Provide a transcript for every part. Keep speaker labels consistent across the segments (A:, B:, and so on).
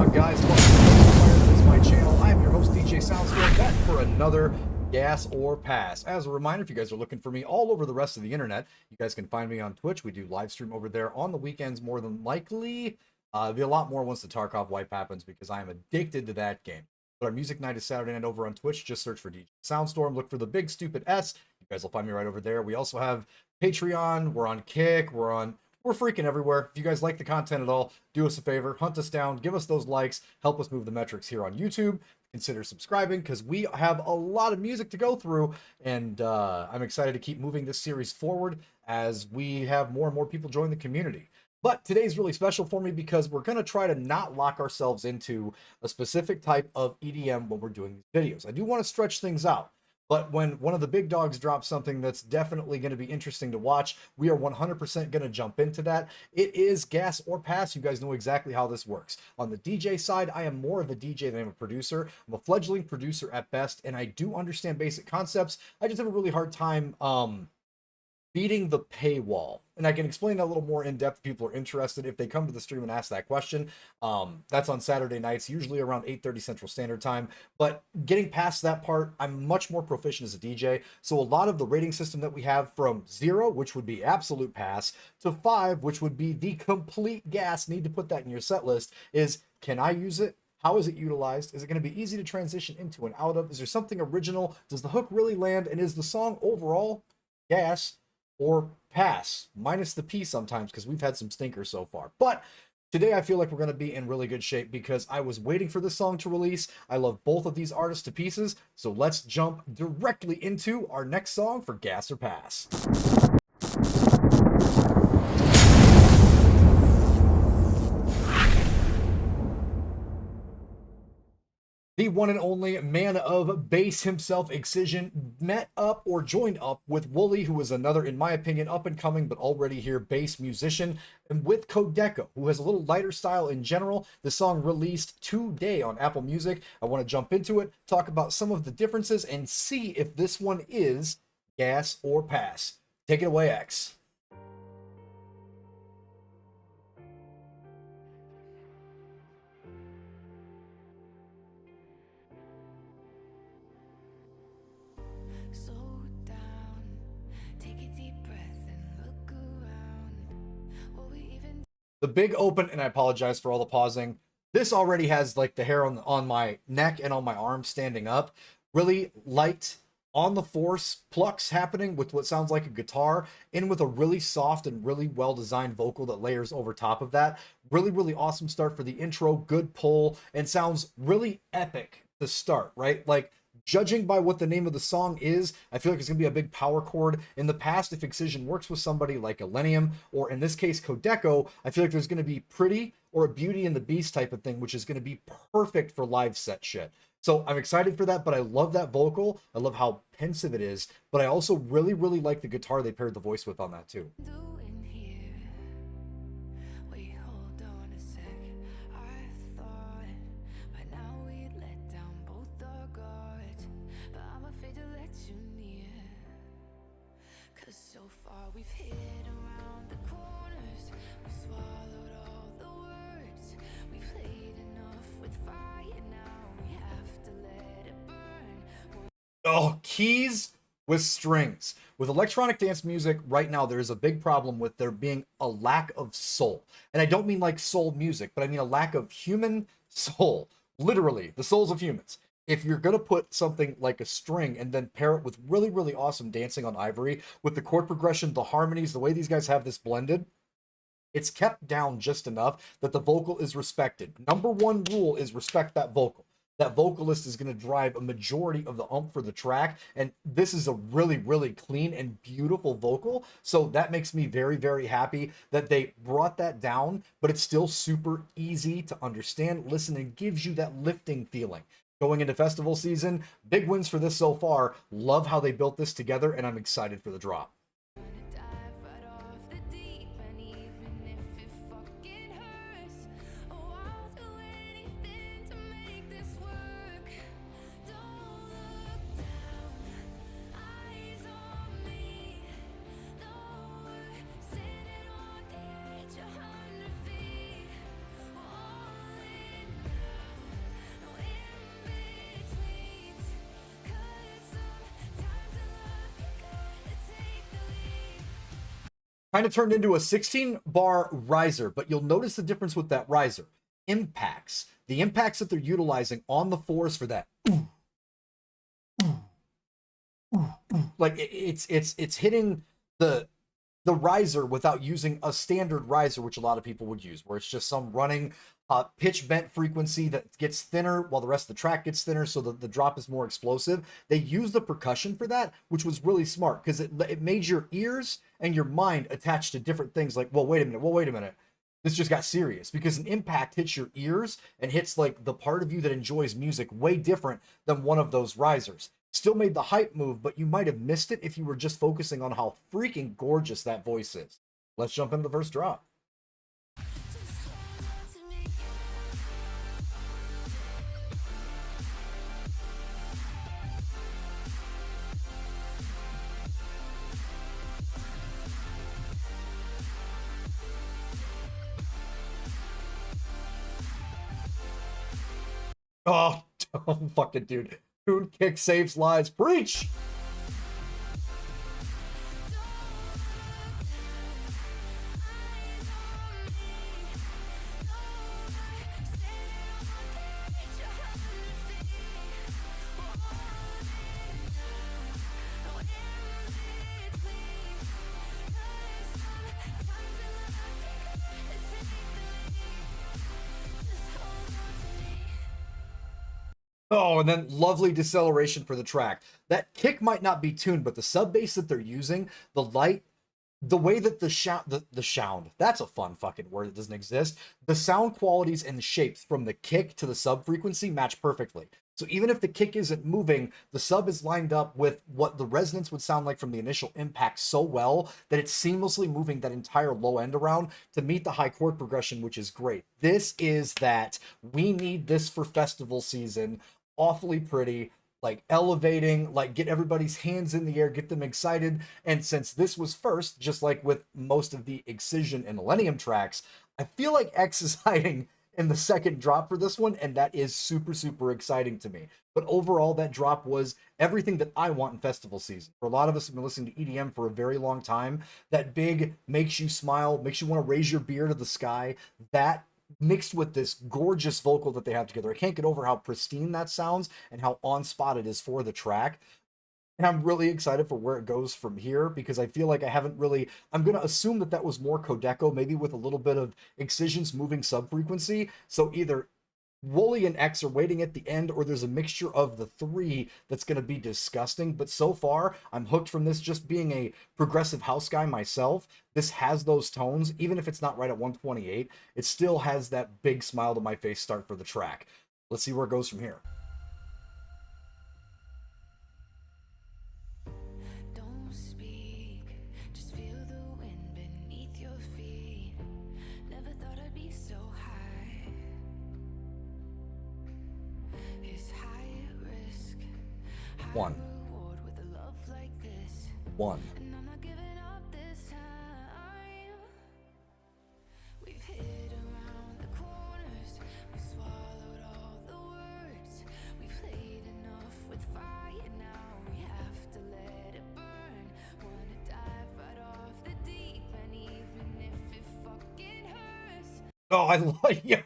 A: on, guys? Welcome to my channel. I am your host, DJ Soundstorm, back for another Gas or Pass. As a reminder, if you guys are looking for me all over the rest of the internet, you guys can find me on Twitch. We do live stream over there on the weekends, more than likely. Be a lot more once the Tarkov wipe happens because I am addicted to that game. But our music night is Saturday night over on Twitch. Just search for DJ Soundstorm. Look for the big stupid S. You guys will find me right over there. We also have Patreon. We're on Kick. We're freaking everywhere. If you guys like the content at all, do us a favor, hunt us down, give us those likes, help us move the metrics here on YouTube. Consider subscribing because we have a lot of music to go through, and I'm excited to keep moving this series forward as we have more and more people join the community. But today's really special for me because we're going to try to not lock ourselves into a specific type of EDM when we're doing these videos. I do want to stretch things out. But when one of the big dogs drops something that's definitely going to be interesting to watch, we are 100% going to jump into that. It is Gas or Pass. You guys know exactly how this works. On the DJ side, I am more of a DJ than I'm a producer. I'm a fledgling producer at best, and I do understand basic concepts. I just have a really hard time beating the paywall. And I can explain that a little more in depth if people are interested. If they come to the stream and ask that question, that's on Saturday nights, usually around 8:30 Central Standard Time. But getting past that part, I'm much more proficient as a DJ. So a lot of the rating system that we have from 0, which would be absolute pass, to 5, which would be the complete gas, need to put that in your set list, is can I use it? How is it utilized? Is it going to be easy to transition into and out of? Is there something original? Does the hook really land? And is the song overall gas or pass, minus the P sometimes, because we've had some stinkers so far. But today I feel like we're going to be in really good shape because I was waiting for this song to release. I love both of these artists to pieces, so let's jump directly into our next song for Gas or Pass. The one and only man of bass himself, Excision, met up or joined up with Wooli, who is another, in my opinion, up-and-coming but already here bass musician, and with Codeko, who has a little lighter style in general. The song released today on Apple Music. I want to jump into it, talk about some of the differences, and see if this one is Gas or Pass. Take it away, X. The big open, and I apologize for all the pausing. This already has like the hair on my neck and on my arm standing up. Really light on the force plucks happening with what sounds like a guitar, in with a really soft and really well-designed vocal that layers over top of that. Really, really awesome start for the intro. Good pull, and sounds really epic to start, right? Like, judging by what the name of the song is, I feel like it's going to be a big power chord. In the past, if Excision works with somebody like Elenium, or in this case, Codeko, I feel like there's going to be Pretty or a Beauty and the Beast type of thing, which is going to be perfect for live set shit. So I'm excited for that, but I love that vocal. I love how pensive it is, but I also really, really like the guitar they paired the voice with on that too.
B: So far we've hit around the corners, we've swallowed all the words, we've played enough with fire, now we have to let it burn.
A: Oh, keys with strings. With electronic dance music right now, there is a big problem with there being a lack of soul. And I don't mean like soul music, but I mean a lack of human soul. Literally, the souls of humans. If you're going to put something like a string and then pair it with really, really awesome dancing on ivory, with the chord progression, the harmonies, the way these guys have this blended, it's kept down just enough that the vocal is respected. Number one rule is respect that vocal. That vocalist is going to drive a majority of the oomph for the track, and this is a really, really clean and beautiful vocal, so that makes me very, very happy that they brought that down, but it's still super easy to understand, listen, and gives you that lifting feeling. Going into festival season, big wins for this so far. Love how they built this together, and I'm excited for the drop. kind of turned into a 16 bar riser, but you'll notice the difference with that riser. Impacts. The impacts that they're utilizing on the fours for that. Like it's hitting the riser without using a standard riser, which a lot of people would use, where it's just some running pitch bent frequency that gets thinner while the rest of the track gets thinner, so that the drop is more explosive. They used the percussion for that, which was really smart because it made your ears and your mind attached to different things. Like, well, wait a minute. This just got serious because an impact hits your ears and hits like the part of you that enjoys music way different than one of those risers. Still made the hype move, but you might have missed it if you were just focusing on how freaking gorgeous that voice is. Let's jump into the first drop. Oh, oh fucking dude. Tune kick saves lives. Preach! Oh, and then lovely deceleration for the track. That kick might not be tuned, but the sub bass that they're using, the light, the way that the sound, that's a fun fucking word that doesn't exist. The sound qualities and shapes from the kick to the sub frequency match perfectly. So even if the kick isn't moving, the sub is lined up with what the resonance would sound like from the initial impact so well that it's seamlessly moving that entire low end around to meet the high chord progression, which is great. This is that we need this for festival season. Awfully pretty, like elevating, like get everybody's hands in the air, get them excited. And since this was first, just like with most of the Excision and Millennium tracks, I feel like X is hiding in the second drop for this one, and that is super, super exciting to me. But overall, that drop was everything that I want in festival season. For a lot of us who've been listening to EDM for a very long time, that big makes you smile, makes you want to raise your beer to the sky, that mixed with this gorgeous vocal that they have together. I can't get over how pristine that sounds and how on spot it is for the track. And I'm really excited for where it goes from here because I feel like I haven't really. I'm going to assume that that was more Codeko, maybe with a little bit of Excision's moving sub frequency. So either Wooli and X are waiting at the end, or there's a mixture of the three that's going to be disgusting. But so far, I'm hooked from this. Just being a progressive house guy myself, this has those tones. Even if it's not right at 128, it still has that big smile to my face start for the track. Let's see where it goes from here.
B: Don't speak, just feel the wind beneath your feet. Never thought I'd be so high. It's high risk, high
A: One.
B: reward with a love like this.
A: One.
B: And I'm not giving up this time. We've hid around the corners, we swallowed all the words. We played enough with fire, now we have to let it burn. Wanna dive right off the deep end, even if it fucking hurts.
A: Oh, I like you.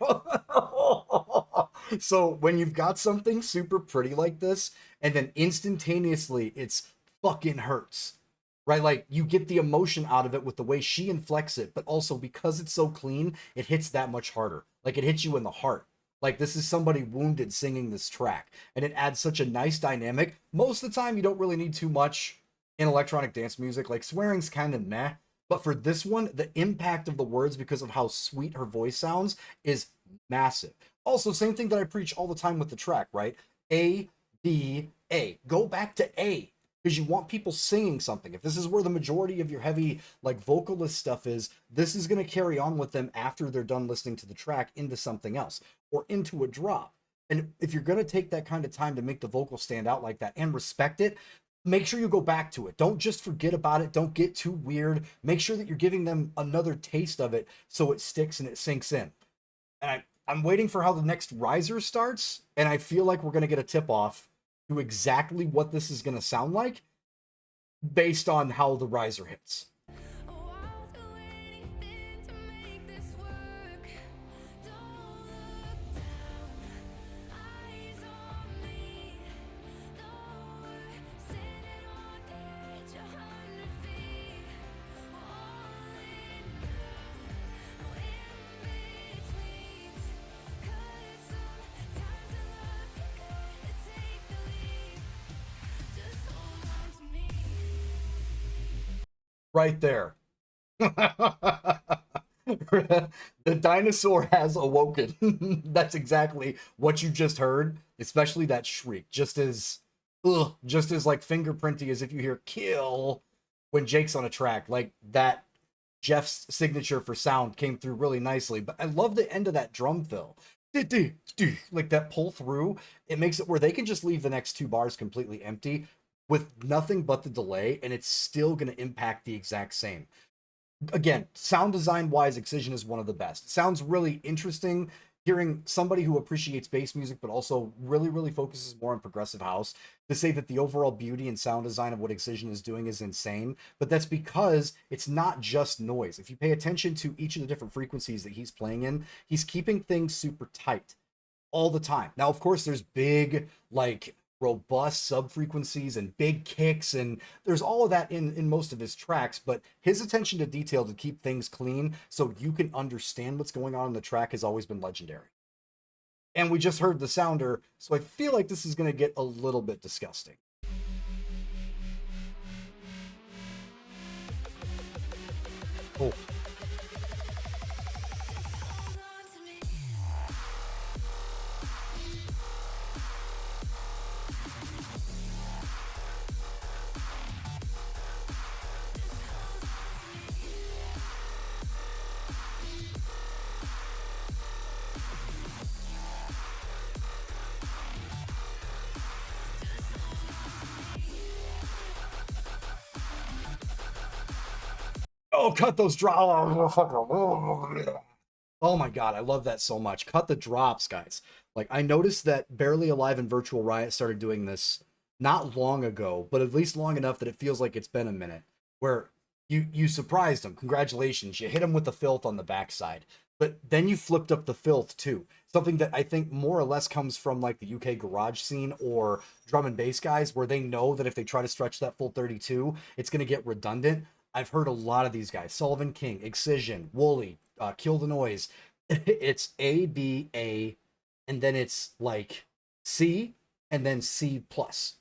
A: So when you've got something super pretty like this, and then instantaneously it's fucking hurts, right? Like you get the emotion out of it with the way she inflects it, but also because it's so clean, it hits that much harder. Like it hits you in the heart. Like this is somebody wounded singing this track, and it adds such a nice dynamic. Most of the time, you don't really need too much in electronic dance music. Like swearing's kind of meh. But for this one, the impact of the words because of how sweet her voice sounds is massive. Also, same thing that I preach all the time with the track, right? A, B, A. Go back to A because you want people singing something. If this is where the majority of your heavy, like vocalist stuff is, this is going to carry on with them after they're done listening to the track into something else or into a drop. And if you're going to take that kind of time to make the vocal stand out like that and respect it, make sure you go back to it. Don't just forget about it. Don't get too weird. Make sure that you're giving them another taste of it so it sticks and it sinks in. And I'm waiting for how the next riser starts, and I feel like we're going to get a tip off to exactly what this is going to sound like based on how the riser hits.
B: Oh, I'll do
A: right there. The dinosaur has awoken. That's exactly what you just heard, especially that shriek. Just as like fingerprinty as if you hear kill when Jake's on a track. Like that Jeff's signature for sound came through really nicely. But I love the end of that drum fill. Like that pull through. It makes it where they can just leave the next two bars completely empty with nothing but the delay, and it's still going to impact the exact same. Again, sound design wise, Excision is one of the best. It sounds really interesting hearing somebody who appreciates bass music but also really focuses more on progressive house to say that the overall beauty and sound design of what Excision is doing is insane. But that's because it's not just noise. If you pay attention to each of the different frequencies that he's playing in, he's keeping things super tight all the time. Now, of course, there's big, like, robust sub frequencies and big kicks, and there's all of that in most of his tracks, but his attention to detail to keep things clean so you can understand what's going on in the track has always been legendary. And we just heard the sounder, so I feel like this is going to get a little bit disgusting. Oh. Oh, cut those drops. Oh my god, I love that so much. Cut the drops, guys. Like, I noticed that Barely Alive and Virtual Riot started doing this not long ago, but at least long enough that it feels like it's been a minute, where you surprised them. Congratulations. You hit them with the filth on the backside. But then you flipped up the filth too. Something that I think more or less comes from like the UK garage scene or drum and bass guys, where they know that if they try to stretch that full 32, it's going to get redundant. I've heard a lot of these guys: Sullivan King, Excision, Wooli, Kill the Noise. It's A, B, A, and then it's like C, and then C plus.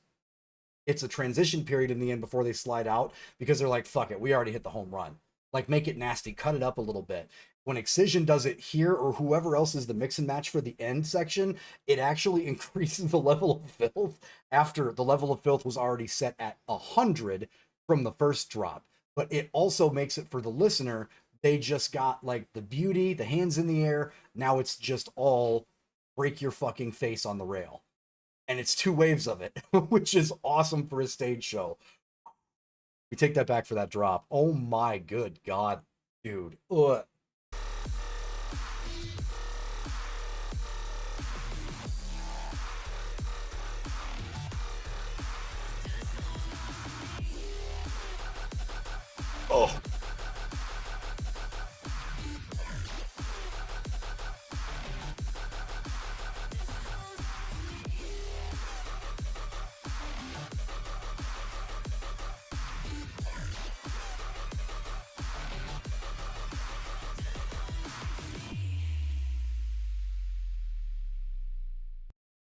A: It's a transition period in the end before they slide out because they're like, fuck it, we already hit the home run. Like, make it nasty, cut it up a little bit. When Excision does it here, or whoever else is the mix and match for the end section, it actually increases the level of filth after the level of filth was already set at 100 from the first drop. But it also makes it for the listener, they just got like the beauty, the hands in the air. Now it's just all break your fucking face on the rail. And it's two waves of it, which is awesome for a stage show. We take that back for that drop. Oh my good god, dude. Ugh. Oh.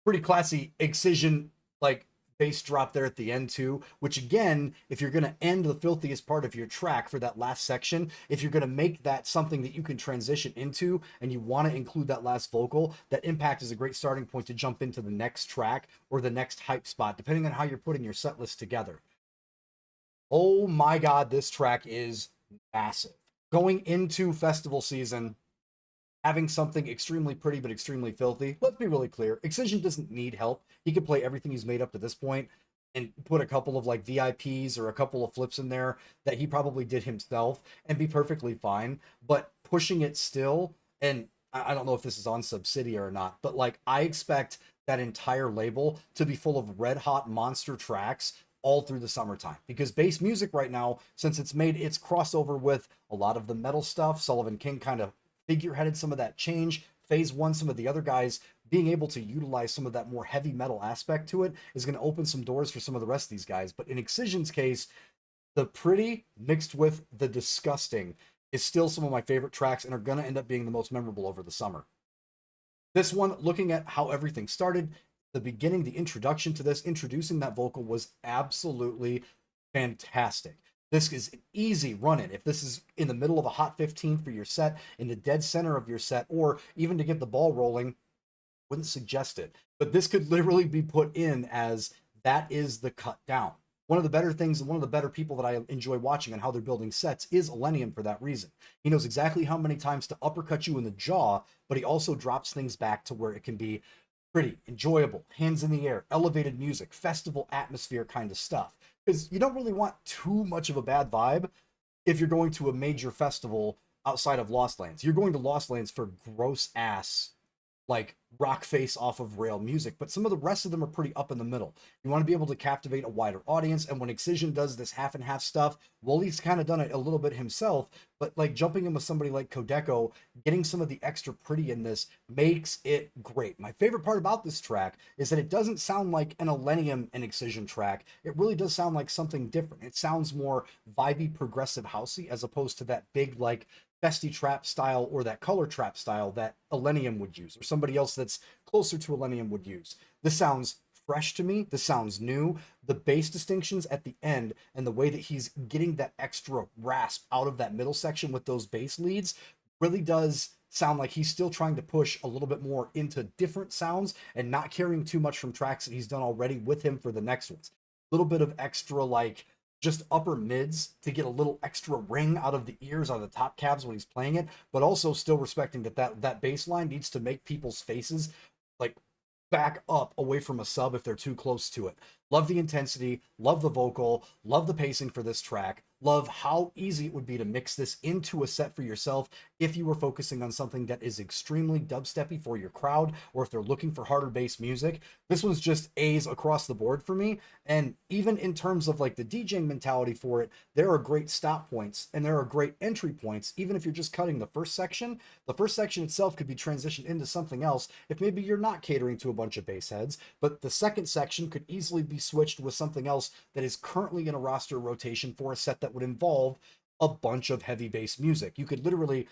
A: Pretty classy Excision, like, bass drop there at the end too, which again, if you're going to end the filthiest part of your track for that last section, if you're going to make that something that you can transition into and you want to include that last vocal, that impact is a great starting point to jump into the next track or the next hype spot, depending on how you're putting your set list together. Oh my god, this track is massive. Going into festival season, having something extremely pretty but extremely filthy. Let's be really clear. Excision doesn't need help. He can play everything he's made up to this point and put a couple of like VIPs or a couple of flips in there that he probably did himself and be perfectly fine. But pushing it still, and I don't know if this is on Subsidia or not, but like, I expect that entire label to be full of red hot monster tracks all through the summertime, because bass music right now, since it's made its crossover with a lot of the metal stuff, Sullivan King kind of figureheaded some of that change. Phase one, some of the other guys being able to utilize some of that more heavy metal aspect to it is going to open some doors for some of the rest of these guys. But in Excision's case, the pretty mixed with the disgusting is still some of my favorite tracks and are going to end up being the most memorable over the summer. This one, looking at how everything started, the beginning, the introduction to this, introducing that vocal was absolutely fantastic. This is an easy run-in. If this is in the middle of a hot 15 for your set, in the dead center of your set, or even to get the ball rolling, wouldn't suggest it. But this could literally be put in as that is the cut down. One of the better things and one of the better people that I enjoy watching and how they're building sets is Elenium for that reason. He knows exactly how many times to uppercut you in the jaw, but he also drops things back to where it can be pretty, enjoyable, hands in the air, elevated music, festival atmosphere kind of stuff. Because you don't really want too much of a bad vibe if you're going to a major festival outside of Lost Lands. You're going to Lost Lands for gross ass like rock face off of rail music, but some of the rest of them are pretty up in the middle. You want to be able to captivate a wider audience, and when Excision does this half and half stuff, Wooli's kind of done it a little bit himself, but like jumping in with somebody like Codeko, getting some of the extra pretty in this makes it great. My favorite part about this track is that it doesn't sound like an Elenium and Excision track. It really does sound like something different. It sounds more vibey, progressive housey, as opposed to that big like Festy Trap style or that color trap style that Elenium would use, or somebody else that's closer to Elenium would use. This sounds fresh to me. This sounds new. The bass distinctions at the end and the way that he's getting that extra rasp out of that middle section with those bass leads really does sound like he's still trying to push a little bit more into different sounds and not carrying too much from tracks that he's done already with him for the next ones. A little bit of extra like just upper mids to get a little extra ring out of the ears, out of the top cabs when he's playing it, but also still respecting that bass line needs to make people's faces like back up away from a sub if they're too close to it. Love the intensity, love the vocal, love the pacing for this track, love how easy it would be to mix this into a set for yourself if you were focusing on something that is extremely dubsteppy for your crowd, or if they're looking for harder bass music. This one's just A's across the board for me. And even in terms of like the DJing mentality for it, there are great stop points and there are great entry points. Even if you're just cutting the first section itself could be transitioned into something else if maybe you're not catering to a bunch of bass heads, but the second section could easily be switched with something else that is currently in a roster rotation for a set that would involve a bunch of heavy bass music. You could literally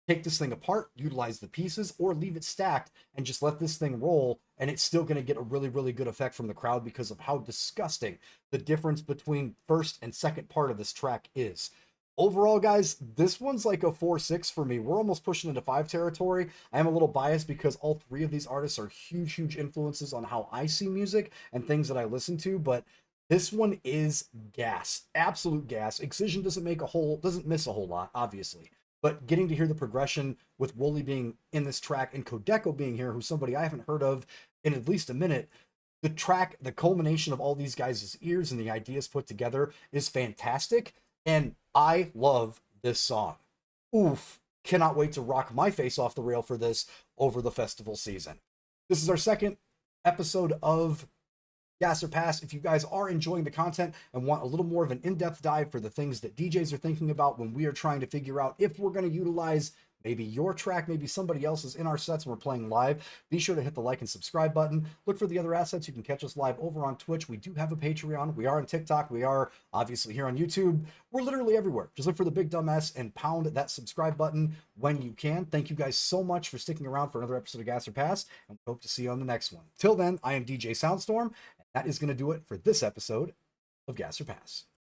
A: take this thing apart, utilize the pieces, or leave it stacked and just let this thing roll, and it's still going to get a really, really good effect from the crowd because of how disgusting the difference between first and second part of this track is. Overall, guys, this one's like a 4-6 for me. We're almost pushing into 5 territory. I am a little biased because all 3 of these artists are huge, huge influences on how I see music and things that I listen to, but this one is gas, absolute gas. Excision doesn't miss a whole lot, obviously, but getting to hear the progression with Wooli being in this track and Codeko being here, who's somebody I haven't heard of in at least a minute, the track, the culmination of all these guys' ears and the ideas put together is fantastic, and I love this song. Oof, cannot wait to rock my face off the rail for this over the festival season. This is our second episode of Gas or Pass. If you guys are enjoying the content and want a little more of an in-depth dive for the things that DJs are thinking about when we are trying to figure out if we're going to utilize maybe your track, maybe somebody else's in our sets when we're playing live, be sure to hit the like and subscribe button. Look for the other assets. You can catch us live over on Twitch. We do have a Patreon. We are on TikTok. We are obviously here on YouTube. We're literally everywhere. Just look for the big dumb S and pound that subscribe button when you can. Thank you guys so much for sticking around for another episode of Gas or Pass, and we hope to see you on the next one. Till then, I am DJ Soundstorm, and that is going to do it for this episode of Gas or Pass.